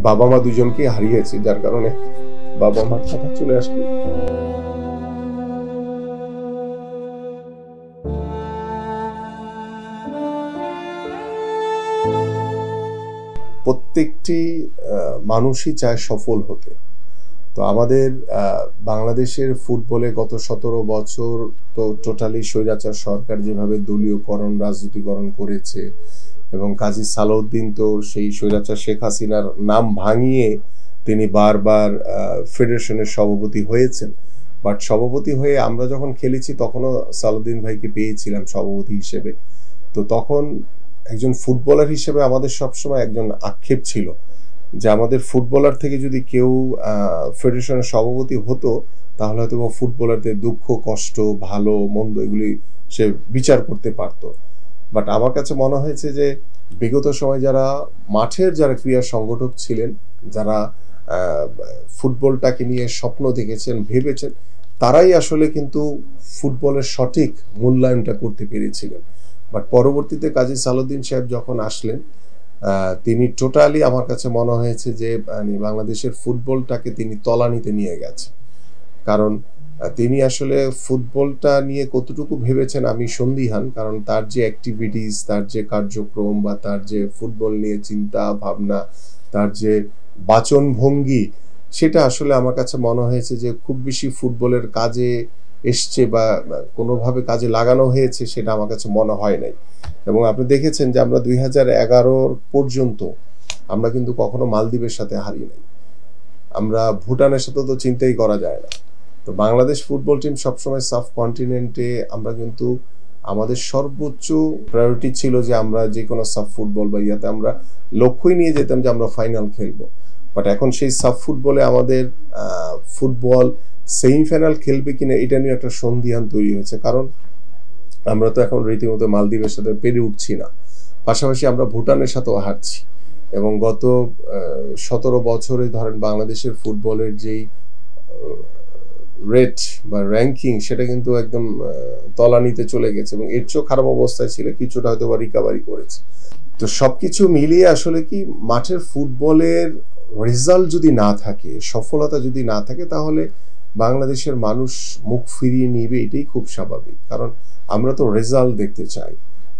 বাবা মা দুজনকে হারিয়েছি, যার কারণে বাবা মার কথা চলে আসলো। প্রত্যেকটি মানুষই চায় সফল হতে। তো আমাদের বাংলাদেশের ফুটবলে গত 17 বছর তো টোটালি স্বৈরাচার সরকার যেভাবে দলীয়করণ রাজনীতিকরণ করেছে, এবং কাজী সালাউদ্দিন তো সেই স্বৈরাচার শেখ হাসিনার নাম ভাঙিয়ে তিনি বারবার ফেডারেশনের সভাপতি হয়েছেন। বাট সভাপতি হয়ে আমরা যখন খেলেছি তখনও সালাউদ্দিন ভাইকে পেয়েছিলাম সভাপতি হিসেবে। তো তখন একজন ফুটবলার হিসেবে আমাদের সবসময় একজন আক্ষেপ ছিল যে আমাদের ফুটবলার থেকে যদি কেউ ফেডারেশনের সভাপতি হতো তাহলে হয়তো ফুটবলারদের দুঃখ কষ্ট ভালো মন্দ এগুলি সে বিচার করতে পারত। বাট আমার কাছে মনে হয়েছে যে বিগত সময় যারা মাঠের যারা ক্রীড়া সংগঠক ছিলেন, যারা ফুটবলটাকে নিয়ে স্বপ্ন দেখেছেন ভেবেছেন, তারাই আসলে কিন্তু ফুটবলের সঠিক মূল্যায়নটা করতে পেরেছিলেন। বাট পরবর্তীতে কাজী সালাউদ্দিন সাহেব যখন আসলেন তিনি টোটালি আমার কাছে মনে হয়েছে যে বাংলাদেশের ফুটবলটাকে তিনি তলানিতে নিয়ে গেছেন। কারণ তিনি আসলে ফুটবলটা নিয়ে কতটুকু ভেবেছেন আমি সন্দিহান, কারণ তার যে অ্যাক্টিভিটিস, তার যে কার্যক্রম বা তার যে ফুটবল নিয়ে চিন্তা ভাবনা, তার যে বাচনভঙ্গি, সেটা আসলে আমার কাছে মনে হয়েছে যে খুব বেশি ফুটবলের কাজে এসছে বা কোনোভাবে কাজে লাগানো হয়েছে সেটা আমার কাছে মনে হয় নাই। এবং আপনি দেখেছেন যে আমরা 2011 পর্যন্ত আমরা কিন্তু কখনো মালদ্বীপের সাথে হারি নাই, আমরা ভুটানের সাথে তো চিন্তাই করা যায় না। তো বাংলাদেশ ফুটবল টিম সবসময় সাব কন্টিনেন্টে আমরা কিন্তু আমাদের সর্বোচ্চ প্রায়োরিটি ছিল যে আমরা যে কোনো সাব ফুটবল বা ইয়াতে আমরা লক্ষ্যই নিয়ে যেতাম যে আমরা ফাইনাল খেলবো। বাট এখন সেই সাব ফুটবলে আমাদের ফুটবল সেমিফাইনাল খেলবে কিনা এটা নিয়ে একটা সন্দিহান তৈরি হয়েছে, কারণ আমরা তো এখন রীতিমতো মালদ্বীপের সাথে পেরে উঠছি না, পাশাপাশি আমরা ভুটানের সাথেও হারছি। এবং গত 17 বছরে ধরেন বাংলাদেশের ফুটবলের যেই রেট বা র্যাঙ্কিং সেটা কিন্তু একদম তলানিতে চলে গেছে, এবং এর চেয়েও খারাপ অবস্থায় ছিল, কিছুটা হয়তো বা রিকভারি করেছে। তো সবকিছু মিলিয়ে আসলে কি মাঠের ফুটবলের রেজাল্ট যদি না থাকে, সফলতা যদি না থাকে, তাহলে বাংলাদেশের মানুষ মুখ ফিরিয়ে নিবে, এটাই খুব স্বাভাবিক। কারণ আমরা তো রেজাল্ট দেখতে চাই,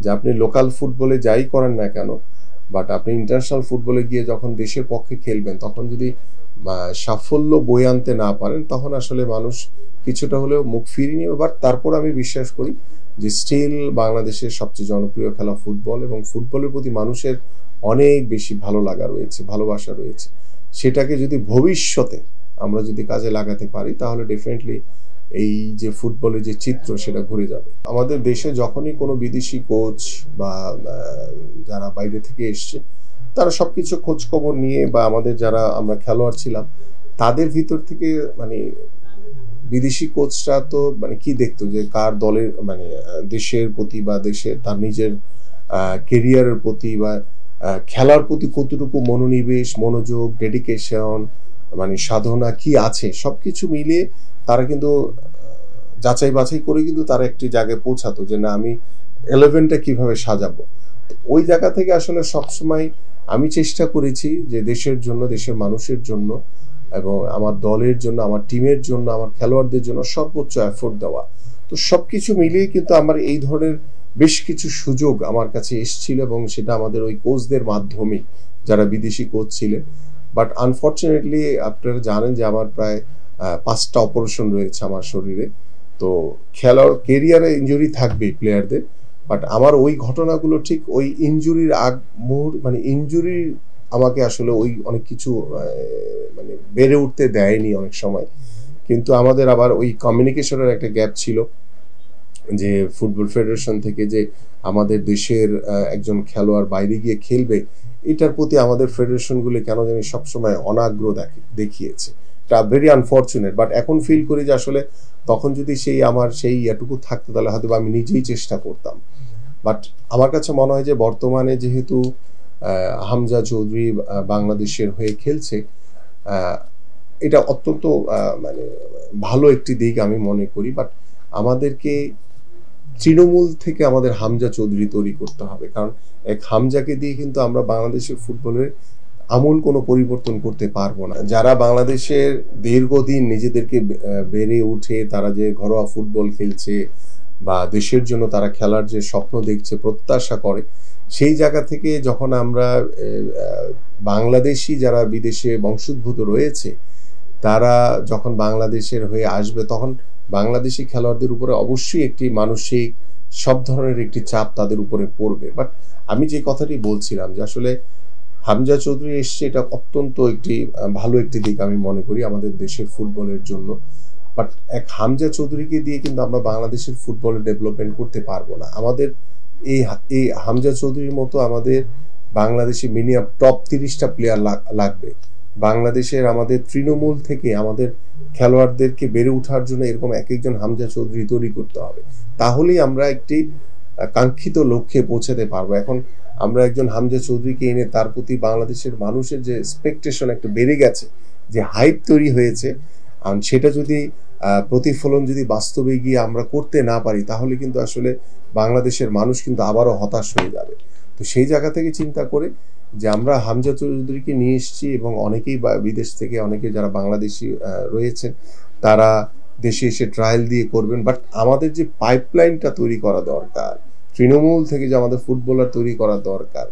যে আপনি লোকাল ফুটবলে যাই করেন না কেন, বাট আপনি ইন্টারন্যাশনাল ফুটবলে গিয়ে যখন দেশের পক্ষে খেলবেন তখন যদি সাফল্য বয়ে আনতে না পারেন তখন আসলে মানুষ কিছুটা হলেও মুখ ফিরিয়ে নেবে। বাট তারপর আমি বিশ্বাস করি যে স্টিল বাংলাদেশের সবচেয়ে জনপ্রিয় খেলা ফুটবল, এবং ফুটবলের প্রতি মানুষের অনেক বেশি ভালো লাগা রয়েছে, ভালোবাসা রয়েছে। সেটাকে যদি ভবিষ্যতে আমরা যদি কাজে লাগাতে পারি তাহলে ডেফিনেটলি এই যে ফুটবলের যে চিত্র সেটা ঘুরে যাবে। আমাদের দেশে যখনই কোনো বিদেশি কোচ বা যারা বাইরে থেকে এসছে তারা সবকিছু খোঁজ খবর নিয়ে, বা আমাদের যারা আমরা খেলোয়াড় ছিলাম তাদের ভিতর থেকে বিদেশি কোচরা তো কি দেখতো যে কার দলের দেশের প্রতি বা দেশের তার নিজের কেরিয়ারের প্রতি বা খেলার প্রতি কতটুকু মনোনিবেশ, মনোযোগ, ডেডিকেশন, সাধনা কি আছে, সবকিছু মিলিয়ে তারা কিন্তু যাচাই বাছাই করে কিন্তু তারা একটি জায়গায় পৌঁছাতো যে না আমি 11টা কিভাবে সাজাবো। ওই জায়গা থেকে আসলে সবসময় আমি চেষ্টা করেছি যে দেশের জন্য, দেশের মানুষের জন্য এবং আমার দলের জন্য, আমার টিমের জন্য, আমার খেলোয়াড়দের জন্য সর্বোচ্চ এফোর্ট দেওয়া। তো সবকিছু মিলিয়ে কিন্তু আমার এই ধরনের বেশ কিছু সুযোগ আমার কাছে এসেছিল, এবং সেটা আমাদের ওই কোচদের মাধ্যমে যারা বিদেশি কোচ ছিলেন। বাট আনফর্চুনেটলি আপনারা জানেন যে আমার প্রায় 5টা অপারেশন রয়েছে আমার শরীরে। তো খেলার কেরিয়ারে ইনজুরি থাকবেই প্লেয়ারদের, বাট আমার ওই ঘটনাগুলো ঠিক ওই ইনজুরির ইনজুরি আমাকে আসলে ওই অনেক কিছু বেড়ে উঠতে দেয়নি অনেক সময়। কিন্তু আমাদের আবার ওই কমিউনিকেশনের একটা গ্যাপ ছিল, যে ফুটবল ফেডারেশন থেকে যে আমাদের দেশের একজন খেলোয়াড় বাইরে গিয়ে খেলবে এটার প্রতি আমাদের ফেডারেশনগুলো কেন জানি সবসময় অনাগ্রহ দেখিয়েছে। এটা ভেরি আনফর্চুনেট। বাট এখন ফিল করি যে আসলে তখন যদি আমার সেই এটুকু থাকতো তাহলে হয়তো আমি নিজেই চেষ্টা করতাম। বাট আমার কাছে মনে হয় যে বর্তমানে যেহেতু হামজা চৌধুরী বাংলাদেশের হয়ে খেলছে, এটা অত্যন্ত ভালো একটি দিক আমি মনে করি। বাট আমাদেরকে তৃণমূল থেকে আমাদের হামজা চৌধুরী তৈরি করতে হবে, কারণ এক হামজাকে দিয়ে কিন্তু আমরা বাংলাদেশের ফুটবলের আমূল কোনো পরিবর্তন করতে পারবো না। যারা বাংলাদেশের দীর্ঘদিন নিজেদেরকে বেড়ে উঠে তারা যে ঘরোয়া ফুটবল খেলছে বা দেশের জন্য তারা খেলার যে স্বপ্ন দেখছে, প্রত্যাশা করে, সেই জায়গা থেকে যখন আমরা বাংলাদেশি যারা বিদেশে বংশোদ্ভূত রয়েছে তারা যখন বাংলাদেশের হয়ে আসবে, তখন বাংলাদেশি খেলোয়াড়দের উপরে অবশ্যই একটি মানসিক সব ধরনের একটি চাপ তাদের উপরে পড়বে। বাট আমি যে কথাটি বলছিলাম যে আসলে হামজা চৌধুরী এসছে, এটা অত্যন্ত একটি ভালো একটি দিক আমি মনে করি আমাদের দেশের ফুটবলের জন্য। বাট এক হামজা চৌধুরীকে দিয়ে কিন্তু আমরা বাংলাদেশের ফুটবলের ডেভেলপমেন্ট করতে পারবো না। আমাদের এই হামজা চৌধুরীর মতো আমাদের বাংলাদেশে মিনিমাম টপ 30টা প্লেয়ার লাগবে। বাংলাদেশের আমাদের তৃণমূল থেকে আমাদের খেলোয়াড়দেরকে বেড়ে ওঠার জন্য এরকম এক একজন হামজা চৌধুরী তৈরি করতে হবে। তাহলেই আমরা একটি কাঙ্ক্ষিত লক্ষ্যে পৌঁছাতে পারবো। এখন আমরা একজন হামজা চৌধুরীকে এনে তার প্রতি বাংলাদেশের মানুষের যে এক্সপেকটেশন একটা বেড়ে গেছে, যে হাইপ তৈরি হয়েছে, সেটা যদি প্রতিফলন যদি বাস্তবে গিয়ে আমরা করতে না পারি, তাহলে কিন্তু আসলে বাংলাদেশের মানুষ কিন্তু আবারও হতাশ হয়ে যাবে। তো সেই জায়গা থেকে চিন্তা করে যে আমরা হামজা চৌধুরীকে নিয়ে এসেছি এবং অনেকেই বিদেশ থেকে অনেকে যারা বাংলাদেশি রয়েছেন তারা দেশে এসে ট্রায়াল দিয়ে করবেন। বাট আমাদের যে পাইপলাইনটা তৈরি করা দরকার, তৃণমূল থেকে যে আমাদের ফুটবলার তৈরি করা দরকার,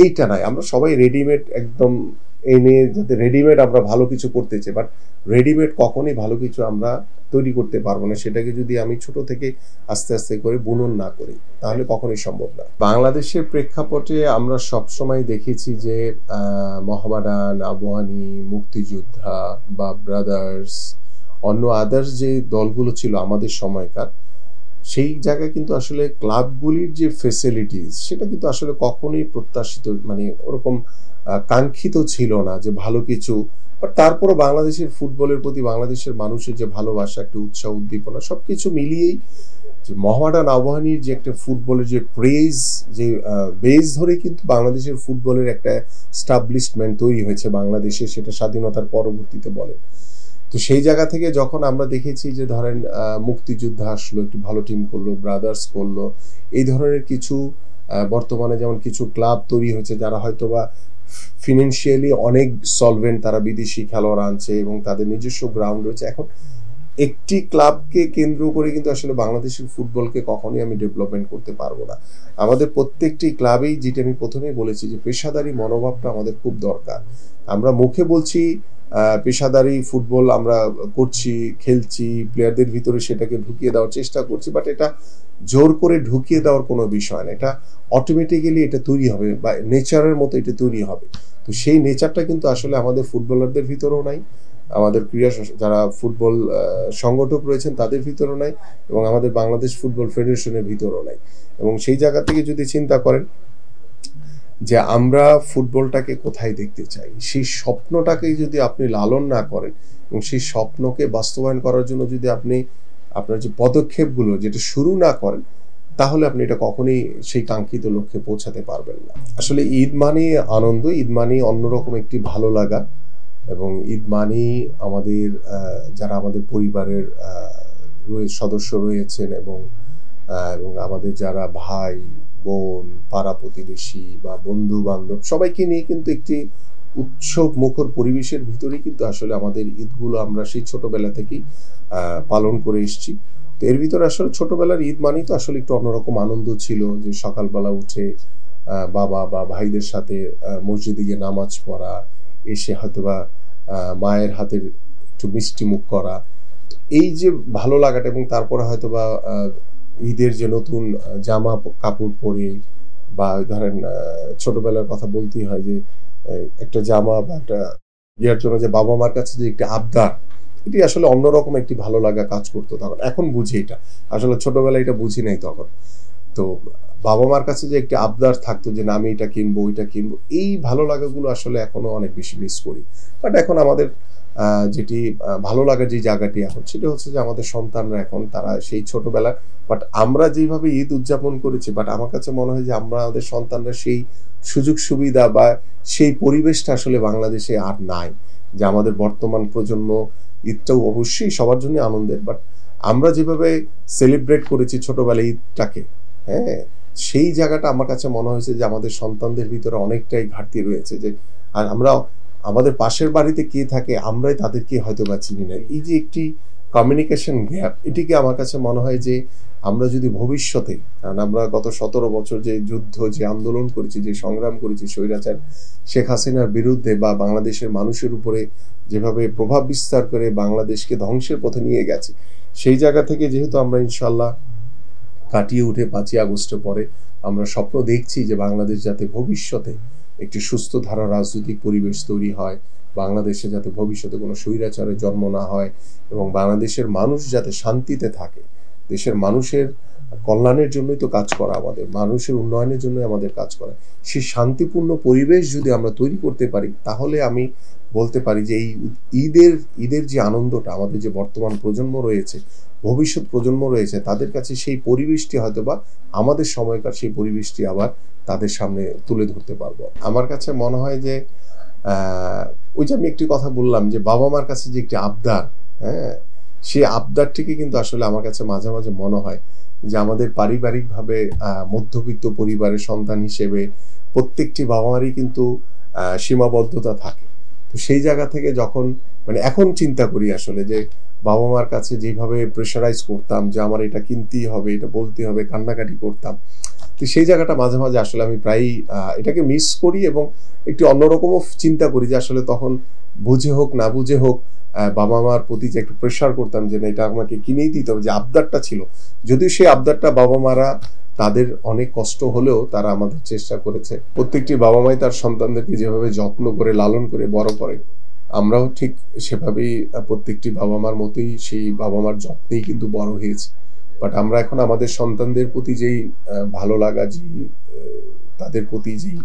এইটা নাই। আমরা সবাই রেডিমেড একদম এনে যাতে রেডিমেড আমরা ভালো কিছু করতে চাই, বাট রেডিমেড কখনই ভালো কিছু আমরা তৈরি করতে পারবো না। সেটাকে যদি আমি ছোট থেকে আস্তে আস্তে করে বুনন না করি, তাহলে কখনোই সম্ভব না। বাংলাদেশের প্রেক্ষাপটে আমরা সবসময় দেখেছি যে মোহামেডান, আবওয়ানি, মুক্তিযোদ্ধা বা ব্রাদার্স, অন্য আদার্স যে দলগুলো ছিল আমাদের সময়কার, সেই জায়গায় কিন্তু আসলে ক্লাবগুলির যে ফেসিলিটিস সেটা কিন্তু আসলে কখনোই প্রত্যাশিত মানে ওরকম কাঙ্ক্ষিত ছিল না যে ভালো কিছু। বাট তারপরও বাংলাদেশের ফুটবলের প্রতি বাংলাদেশের মানুষের যে ভালোবাসা, একটা উৎসাহ, উদ্দীপনা, সবকিছু মিলিয়েই যে মোহামেডান, আবওয়ানির যে একটা ফুটবলের যে ক্রেজ, যে বেস ধরে কিন্তু বাংলাদেশের ফুটবলের একটা স্টাবলিশমেন্ট তৈরি হয়েছে বাংলাদেশে, সেটা স্বাধীনতার পরবর্তীতে বলে। তো সেই জায়গা থেকে যখন আমরা দেখেছি যে ধরেন মুক্তিযোদ্ধা আসলো, একটু ভালো টিম করলো, ব্রাদার্স করলো, এই ধরনের কিছু বর্তমানে যেমন কিছু ক্লাব তৈরি হয়েছে যারা হয়তোবা ফিনান্সিয়ালি অনেক সলভেন্ট, তারা বিদেশি খেলোয়াড় আনছে এবং তাদের নিজস্ব গ্রাউন্ড রয়েছে। এখন একটি ক্লাবকে কেন্দ্র করে কিন্তু আসলে বাংলাদেশের ফুটবলকে কখনোই আমি ডেভেলপমেন্ট করতে পারবো না। আমাদের প্রত্যেকটি ক্লাবেই, যেটা আমি প্রথমেই বলেছি, যে পেশাদারি মনোভাবটা আমাদের খুব দরকার। আমরা মুখে বলছি পেশাদারি ফুটবল আমরা করছি, খেলছি, প্লেয়ারদের ভিতরে সেটাকে ঢুকিয়ে দেওয়ার চেষ্টা করছি, বাট এটা জোর করে ঢুকিয়ে দেওয়ার কোনো বিষয় না। এটা অটোমেটিক্যালি এটা তৈরি হবে বা নেচারের মতো এটা তৈরি হবে। তো সেই নেচারটা কিন্তু আসলে আমাদের ফুটবলারদের ভিতরেও নাই, আমাদের ক্রীড়া যারা ফুটবল সংগঠক রয়েছেন তাদের ভিতরেও নাই, এবং আমাদের বাংলাদেশ ফুটবল ফেডারেশনের ভিতরেও নাই। এবং সেই জায়গা থেকে যদি চিন্তা করেন যে আমরা ফুটবলটাকে কোথায় দেখতে চাই, সেই স্বপ্নটাকে যদি আপনি লালন না করেন এবং সেই স্বপ্নকে বাস্তবায়ন করার জন্য যদি আপনি আপনার যে পদক্ষেপগুলো যেটা শুরু না করেন, তাহলে আপনি এটা কখনোই সেই কাঙ্ক্ষিত লক্ষ্যে পৌঁছাতে পারবেন না। আসলে ঈদ মানে আনন্দ, ঈদ মানে অন্যরকম একটি ভালো লাগা, এবং ঈদ মানেই আমাদের যারা আমাদের পরিবারের সদস্য রয়েছেন এবং আমাদের যারা ভাই বোন, পাড়া প্রতিবেশী বা বন্ধু বান্ধব, সবাইকে নিয়ে কিন্তু একটি উৎসব মুখর পরিবেশের ভিতরেই কিন্তু আসলে আমাদের ঈদগুলো আমরা সেই ছোটবেলা থেকেই পালন করে এসেছি। তো এর ভিতরে আসলে ছোটবেলার ঈদ মানেই তো আসলে একটু অন্যরকম আনন্দ ছিল, যে সকালবেলা উঠে বাবা বা ভাইদের সাথে মসজিদে গিয়ে নামাজ পড়া, এসে হয়তোবা মায়ের হাতের একটু মিষ্টি মুখ করা, এই যে ভালো লাগাটা, এবং তারপরে হয়তোবা ঈদের যে নতুন জামা কাপড় পরে, বা ধরেন ছোটবেলার কথা বলতেই হয় যে একটা জামা বা একটা ইয়ার জন্য যে বাবা মার কাছে যে একটি আবদার, এটি আসলে অন্যরকম একটি ভালো লাগা কাজ করতো তখন। এখন বুঝি এটা, আসলে ছোটবেলায় এটা বুঝি নাই তখন। তো বাবা মার কাছে যে একটি আবদার থাকতো যে না আমি এটা কিনবো, ওইটা কিনবো, এই ভালো লাগাগুলো আসলে এখনো অনেক বেশি মিস করি। বাট এখন আমাদের যেটি ভালো লাগার যে জায়গাটি এখন, সেটা হচ্ছে যে আমাদের সন্তানরা এখন তারা সেই ছোটবেলা, বাট আমরা যেভাবে ঈদ উদযাপন করেছি, বাট আমার কাছে মনে হয় যে আমরা আমাদের সন্তানরা সেই সুযোগ সুবিধা বা সেই পরিবেশটা আসলে বাংলাদেশে আর নাই। যে আমাদের বর্তমান প্রজন্ম ঈদটাও অবশ্যই সবার জন্য আনন্দের, বাট আমরা যেভাবে সেলিব্রেট করেছি ছোটবেলায় ঈদটাকে, হ্যাঁ, সেই জায়গাটা আমার কাছে মনে হয়েছে যে আমাদের সন্তানদের ভিতরে অনেকটাই ঘাটতি রয়েছে। যে আর আমরা আমাদের পাশের বাড়িতে কে থাকে আমরাই তাদেরকে হয়তো বা চিনি না। এই যে একটি কমিউনিকেশন গ্যাপ, এটিকে আমার কাছে মনে হয় যে আমরা যদি ভবিষ্যতে, কারণ আমরা গত 17 বছর যে যুদ্ধ, যে আন্দোলন করেছি, যে সংগ্রাম করেছি স্বৈরাচার শেখ হাসিনার বিরুদ্ধে বা বাংলাদেশের মানুষের উপরে যেভাবে প্রভাব বিস্তার করে বাংলাদেশকে ধ্বংসের পথে নিয়ে গেছে, সেই জায়গা থেকে যেহেতু আমরা ইনশাল্লাহ কাটিয়ে উঠে 5ই আগস্টের পরে আমরা স্বপ্ন দেখছি যে বাংলাদেশ যাতে ভবিষ্যতে একটি সুস্থ ধারা রাজনৈতিক পরিবেশ তৈরি হয়, বাংলাদেশে যাতে ভবিষ্যতে কোনো স্বৈরাচারের জন্ম না হয় এবং বাংলাদেশের মানুষ যাতে শান্তিতে থাকে। দেশের মানুষের কল্যাণের জন্যই তো কাজ করা, আমাদের মানুষের উন্নয়নের জন্যই আমাদের কাজ করা। সেই শান্তিপূর্ণ পরিবেশ যদি আমরা তৈরি করতে পারি, তাহলে আমি বলতে পারি যে এই ঈদের যে আনন্দটা আমাদের যে বর্তমান প্রজন্ম রয়েছে, ভবিষ্যৎ প্রজন্ম রয়েছে, তাদের কাছে সেই পরিবেশটি হয়তো বা আমাদের সময়কার সেই পরিবেশটি আবার তাদের সামনে তুলে ধরতে পারবো। আমার কাছে মনে হয় যে ওই যে আমি একটি কথা বললাম যে বাবা মার কাছে যে একটি আবদার, হ্যাঁ, সেই আবদারটিকে কিন্তু আসলে আমার কাছে মাঝে মাঝে মনে হয় যে আমাদের পারিবারিকভাবে মধ্যবিত্ত পরিবারের সন্তান হিসেবে প্রত্যেকটি বাবা মারই কিন্তু সীমাবদ্ধতা থাকে। তো সেই জায়গা থেকে যখন মানে এখন চিন্তা করি আসলে যে বাবা মার কাছে যেভাবে প্রেশারাইজ করতাম যে আমার এটা কিনতেই হবে, এটা বলতে হবে, কান্নাকাটি করতাম, তো সেই জায়গাটা মাঝে মাঝে আসলে আমি প্রায়ই এটাকে মিস করি এবং একটু অন্যরকমও চিন্তা করি যে আসলে তখন বুঝে হোক না বুঝে হোক বাবা মার প্রতি যে একটু প্রেশার করতাম যে না এটা আমাকে কিনেই দিতে হবে, যে আবদারটা ছিল, যদিও সেই আবদারটা বাবা মারা তাদের অনেক কষ্ট হলেও তারা আমাদের চেষ্টা করেছে। প্রত্যেকটি বাবা মাই তার সন্তানদেরকে যেভাবে যত্ন করে লালন করে বড় করে, আমরাও ঠিক সেভাবেই প্রত্যেকটি বাবা মার মতোই সেই বাবা মার যত্নেই কিন্তু বড় হয়েছে। বাট আমরা এখন আমাদের সন্তানদের প্রতি যেই ভালো লাগা, যেই তাদের প্রতি যেই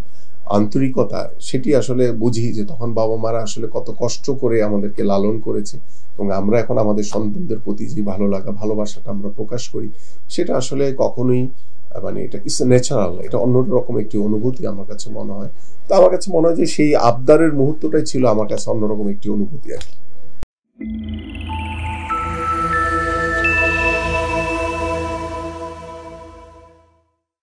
আন্তরিকতা, সেটি আসলে বুঝি যে তখন বাবা মারা আসলে কত কষ্ট করে আমাদেরকে লালন করেছে এবং আমরা এখন আমাদের সন্তানদের প্রতি যে ভালো লাগা, ভালোবাসাটা আমরা প্রকাশ করি, সেটা আসলে কখনোই মানে এটা ইটস ন্যাচারাল, এটা অন্যরকম একটি অনুভূতি আমার কাছে মনে হয়। তো আমার কাছে মনে হয় যে সেই আবদারের মুহূর্তটাই ছিল আমার কাছে অন্যরকম একটি অনুভূতি আর কি।